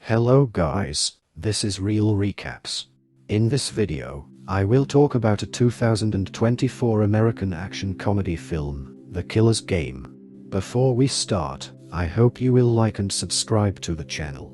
Hello guys, this is Real Recaps. In this video, I will talk about a 2024 American action comedy film, The Killer's Game. Before we start, I hope you will like and subscribe to the channel.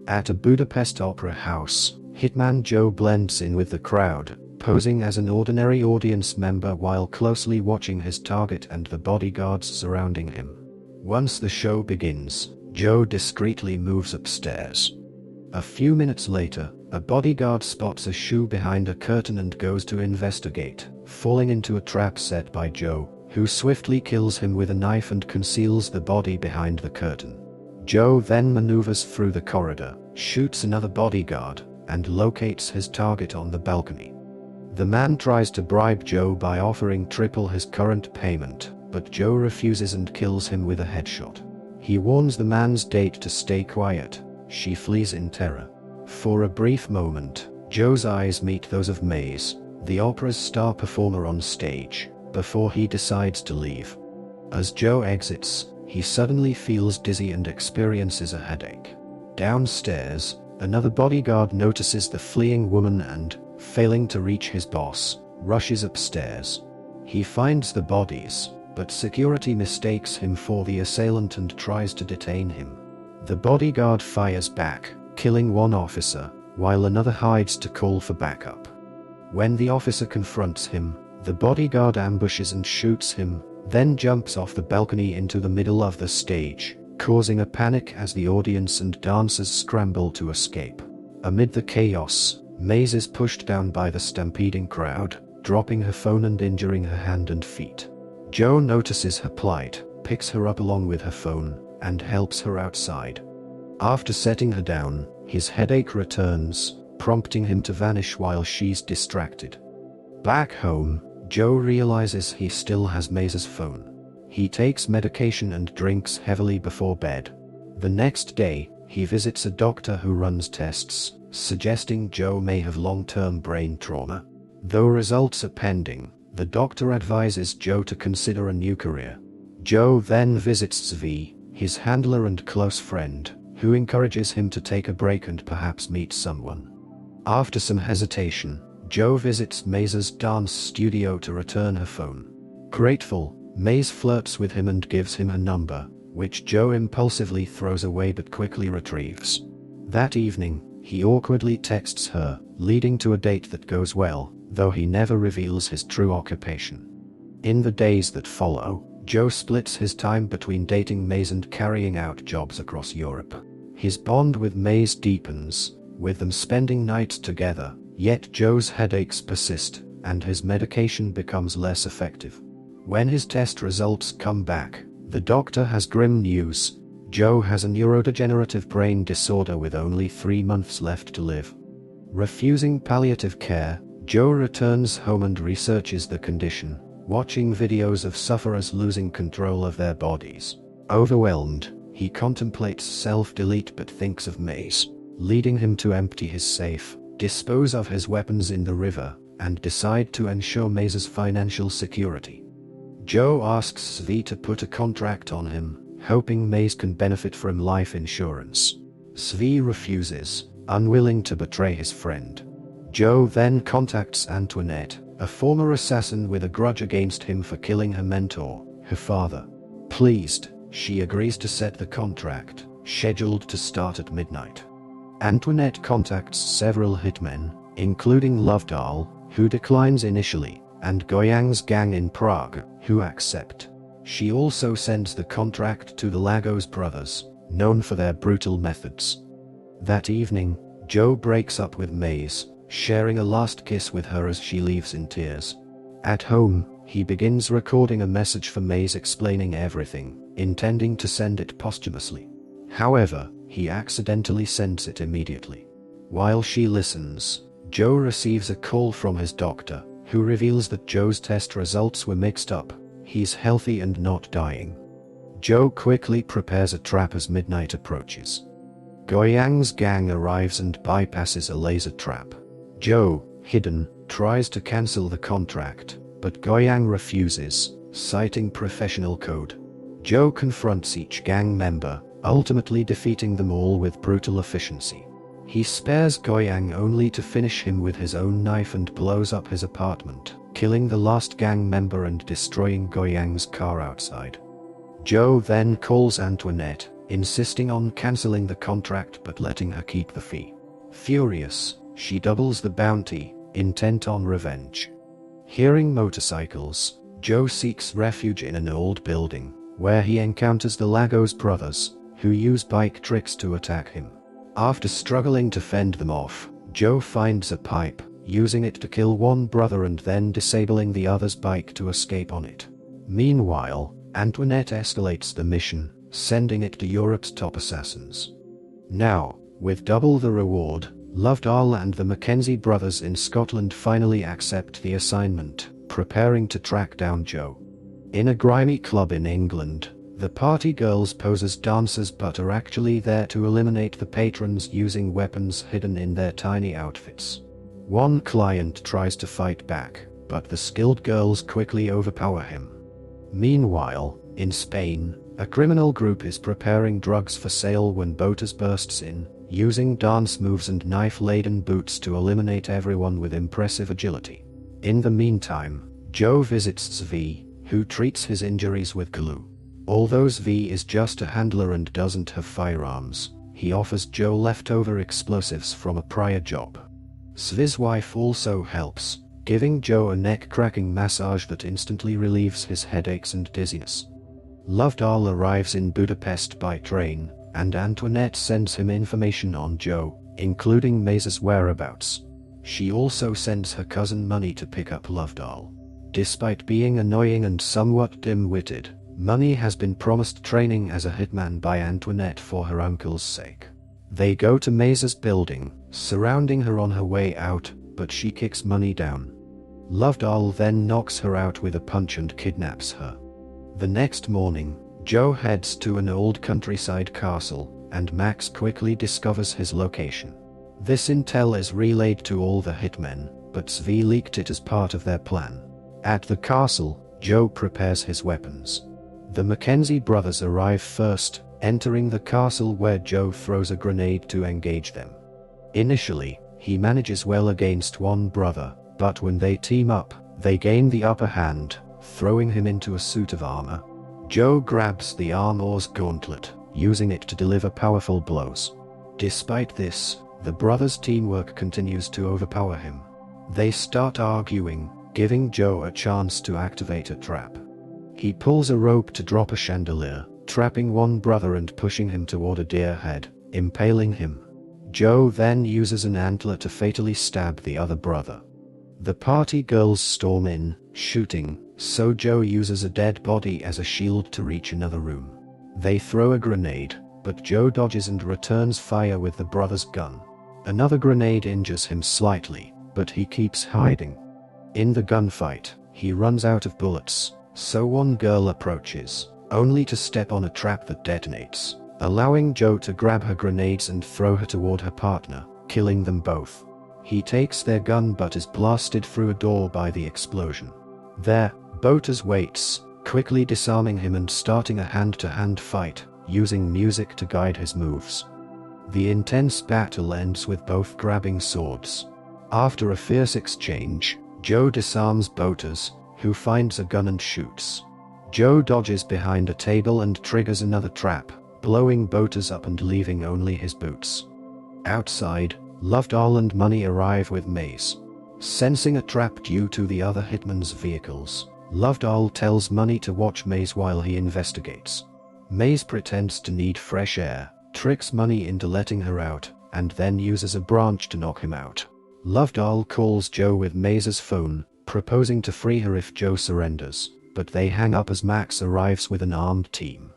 At a Budapest opera house, Hitman Joe blends in with the crowd, posing as an ordinary audience member while closely watching his target and the bodyguards surrounding him. Once the show begins, Joe discreetly moves upstairs. A few minutes later, a bodyguard spots a shoe behind a curtain and goes to investigate, falling into a trap set by Joe, who swiftly kills him with a knife and conceals the body behind the curtain. Joe then maneuvers through the corridor, shoots another bodyguard, and locates his target on the balcony. The man tries to bribe Joe by offering triple his current payment, but Joe refuses and kills him with a headshot. He warns the man's date to stay quiet. She flees in terror. For a brief moment, Joe's eyes meet those of Maze, the opera's star performer on stage, before he decides to leave. As Joe exits, he suddenly feels dizzy and experiences a headache. Downstairs, another bodyguard notices the fleeing woman and, failing to reach his boss, rushes upstairs. He finds the bodies, but security mistakes him for the assailant and tries to detain him. The bodyguard fires back, killing one officer, while another hides to call for backup. When the officer confronts him, the bodyguard ambushes and shoots him, then jumps off the balcony into the middle of the stage, causing a panic as the audience and dancers scramble to escape. Amid the chaos, Maze is pushed down by the stampeding crowd, dropping her phone and injuring her hand and feet. Joe notices her plight, picks her up along with her phone, and helps her outside. After setting her down, his headache returns, prompting him to vanish while she's distracted. Back home, Joe realizes he still has Maze's phone. He takes medication and drinks heavily before bed. The next day, he visits a doctor who runs tests, suggesting Joe may have long-term brain trauma. Though results are pending, the doctor advises Joe to consider a new career. Joe then visits Zvi, his handler and close friend, who encourages him to take a break and perhaps meet someone. After some hesitation, Joe visits Maze's dance studio to return her phone. Grateful, Maze flirts with him and gives him her number, which Joe impulsively throws away but quickly retrieves. That evening, he awkwardly texts her, leading to a date that goes well, though he never reveals his true occupation. In the days that follow, Joe splits his time between dating Maze and carrying out jobs across Europe. His bond with Maze deepens, with them spending nights together, yet Joe's headaches persist, and his medication becomes less effective. When his test results come back, the doctor has grim news. Joe has a neurodegenerative brain disorder with only 3 months left to live. Refusing palliative care, Joe returns home and researches the condition, watching videos of sufferers losing control of their bodies. Overwhelmed, he contemplates self-delete but thinks of Maze, leading him to empty his safe, dispose of his weapons in the river, and decide to ensure Maze's financial security. Joe asks Zvi to put a contract on him, hoping Maze can benefit from life insurance. Zvi refuses, unwilling to betray his friend. Joe then contacts Antoinette, a former assassin with a grudge against him for killing her mentor, her father. Pleased, she agrees to set the contract, scheduled to start at midnight. Antoinette contacts several hitmen, including Lovedahl, who declines initially, and Goyang's gang in Prague, who accept. She also sends the contract to the Lagos brothers, known for their brutal methods. That evening, Joe breaks up with Maze, sharing a last kiss with her as she leaves in tears. At home, he begins recording a message for Maze explaining everything, intending to send it posthumously. However, he accidentally sends it immediately. While she listens, Joe receives a call from his doctor, who reveals that Joe's test results were mixed up. He's healthy and not dying. Joe quickly prepares a trap as midnight approaches. Goyang's gang arrives and bypasses a laser trap. Joe, hidden, tries to cancel the contract, but Goyang refuses, citing professional code. Joe confronts each gang member, ultimately defeating them all with brutal efficiency. He spares Goyang only to finish him with his own knife and blows up his apartment, killing the last gang member and destroying Goyang's car outside. Joe then calls Antoinette, insisting on cancelling the contract but letting her keep the fee. Furious, she doubles the bounty, intent on revenge. Hearing motorcycles, Joe seeks refuge in an old building, where he encounters the Lagos brothers, who use bike tricks to attack him. After struggling to fend them off, Joe finds a pipe, using it to kill one brother and then disabling the other's bike to escape on it. Meanwhile, Antoinette escalates the mission, sending it to Europe's top assassins. Now, with double the reward, Lovedahl and the Mackenzie brothers in Scotland finally accept the assignment, preparing to track down Joe. In a grimy club in England, the party girls pose as dancers but are actually there to eliminate the patrons using weapons hidden in their tiny outfits. One client tries to fight back, but the skilled girls quickly overpower him. Meanwhile, in Spain, a criminal group is preparing drugs for sale when Botas bursts in, using dance moves and knife-laden boots to eliminate everyone with impressive agility. In the meantime, Joe visits Zvi, who treats his injuries with glue. Although Zvi is just a handler and doesn't have firearms, he offers Joe leftover explosives from a prior job. Zvi's wife also helps, giving Joe a neck-cracking massage that instantly relieves his headaches and dizziness. Lovedahl arrives in Budapest by train, and Antoinette sends him information on Joe, including Maze's whereabouts. She also sends her cousin money to pick up Lovedahl. Despite being annoying and somewhat dim-witted, Money has been promised training as a hitman by Antoinette for her uncle's sake. They go to Maze's building, surrounding her on her way out, but she kicks Money down. Lovedahl then knocks her out with a punch and kidnaps her. The next morning, Joe heads to an old countryside castle, and Max quickly discovers his location. This intel is relayed to all the hitmen, but Zvi leaked it as part of their plan. At the castle, Joe prepares his weapons. The Mackenzie brothers arrive first, entering the castle where Joe throws a grenade to engage them. Initially, he manages well against one brother, but when they team up, they gain the upper hand, throwing him into a suit of armor. Joe grabs the armor's gauntlet, using it to deliver powerful blows. Despite this, the brothers' teamwork continues to overpower him. They start arguing, giving Joe a chance to activate a trap. He pulls a rope to drop a chandelier, trapping one brother and pushing him toward a deer head, impaling him. Joe then uses an antler to fatally stab the other brother. The party girls storm in, shooting, so Joe uses a dead body as a shield to reach another room. They throw a grenade, but Joe dodges and returns fire with the brother's gun. Another grenade injures him slightly, but he keeps hiding. In the gunfight, he runs out of bullets, so one girl approaches, only to step on a trap that detonates, allowing Joe to grab her grenades and throw her toward her partner, killing them both. He takes their gun but is blasted through a door by the explosion. There, Botas waits, quickly disarming him and starting a hand-to-hand fight, using music to guide his moves. The intense battle ends with both grabbing swords. After a fierce exchange, Joe disarms Botas, who finds a gun and shoots. Joe dodges behind a table and triggers another trap, blowing Botas up and leaving only his boots. Outside, Lovedahl and Money arrive with Maze. Sensing a trap due to the other hitman's vehicles, Lovedahl tells Money to watch Maze while he investigates. Maze pretends to need fresh air, tricks Money into letting her out, and then uses a branch to knock him out. Lovedahl calls Joe with Maze's phone, proposing to free her if Joe surrenders, but they hang up as Max arrives with an armed team.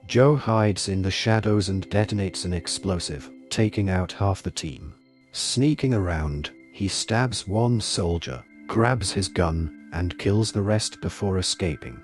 Joe hides in the shadows and detonates an explosive, taking out half the team. Sneaking around, he stabs one soldier, grabs his gun, and kills the rest before escaping.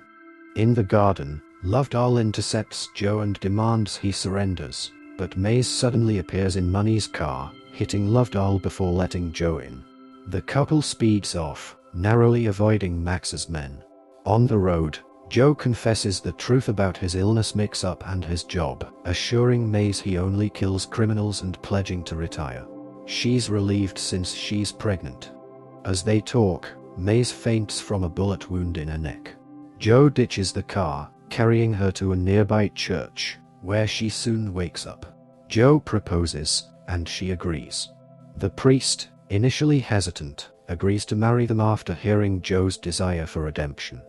In the garden, Lovedahl intercepts Joe and demands he surrenders, but Maze suddenly appears in Money's car, hitting Lovedahl before letting Joe in. The couple speeds off, narrowly avoiding Max's men. On the road, Joe confesses the truth about his illness mix-up and his job, assuring Maze he only kills criminals and pledging to retire. She's relieved since she's pregnant. As they talk, Maze faints from a bullet wound in her neck. Joe ditches the car, carrying her to a nearby church, where she soon wakes up. Joe proposes, and she agrees. The priest, initially hesitant, agrees to marry them after hearing Joe's desire for redemption.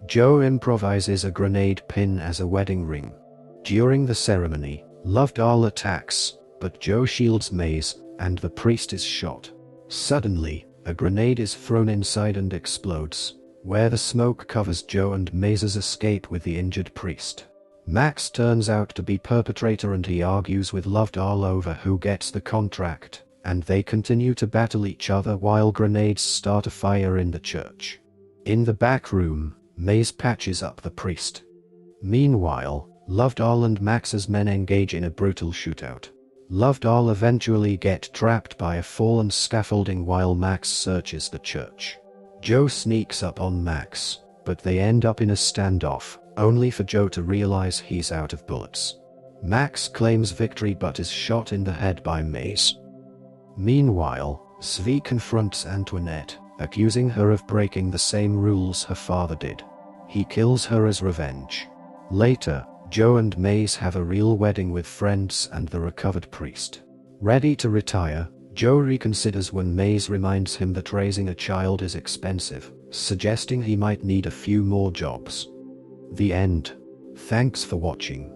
Joe improvises a grenade pin as a wedding ring. During the ceremony, Lovedoll attacks, but Joe shields Maze, and the priest is shot. Suddenly, a grenade is thrown inside and explodes, where the smoke covers Joe and Maze's escape with the injured priest. Max turns out to be perpetrator and he argues with Lovedoll over who gets the contract, and they continue to battle each other while grenades start a fire in the church. In the back room, Maze patches up the priest. Meanwhile, Lovedoll and Max's men engage in a brutal shootout. Lovedoll eventually gets trapped by a fallen scaffolding while Max searches the church. Joe sneaks up on Max, but they end up in a standoff, only for Joe to realize he's out of bullets. Max claims victory but is shot in the head by Maze. Meanwhile, Svi confronts Antoinette, accusing her of breaking the same rules her father did. He kills her as revenge. Later, Joe and Maze have a real wedding with friends and the recovered priest. Ready to retire, Joe reconsiders when Maze reminds him that raising a child is expensive, suggesting he might need a few more jobs. The end. Thanks for watching.